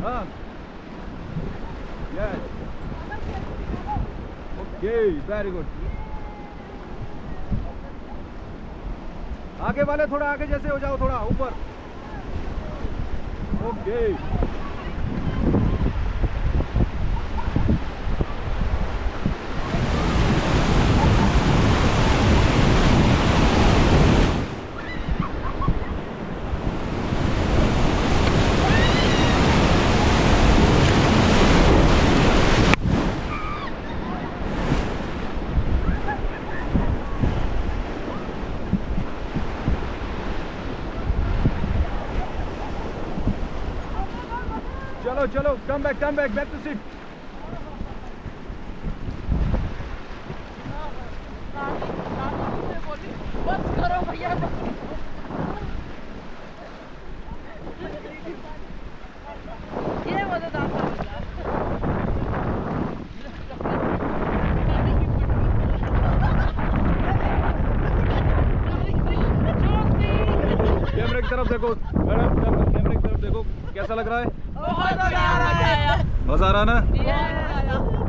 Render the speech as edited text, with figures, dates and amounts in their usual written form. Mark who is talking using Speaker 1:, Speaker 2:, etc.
Speaker 1: हाँ yes okay very good. आगे वाले थोड़ा आगे जैसे हो जाओ, थोड़ा ऊपर। ओके चलो चलो, come back back to seat.
Speaker 2: बस करो भैया। ये मजेदार था।
Speaker 1: कैमरे की तरफ देखो मैडम, कैमरे की तरफ देखो। कैसा लग रहा है?
Speaker 2: बहुत मजा आया।
Speaker 1: मजा आ रहा ना?
Speaker 2: मजा आया।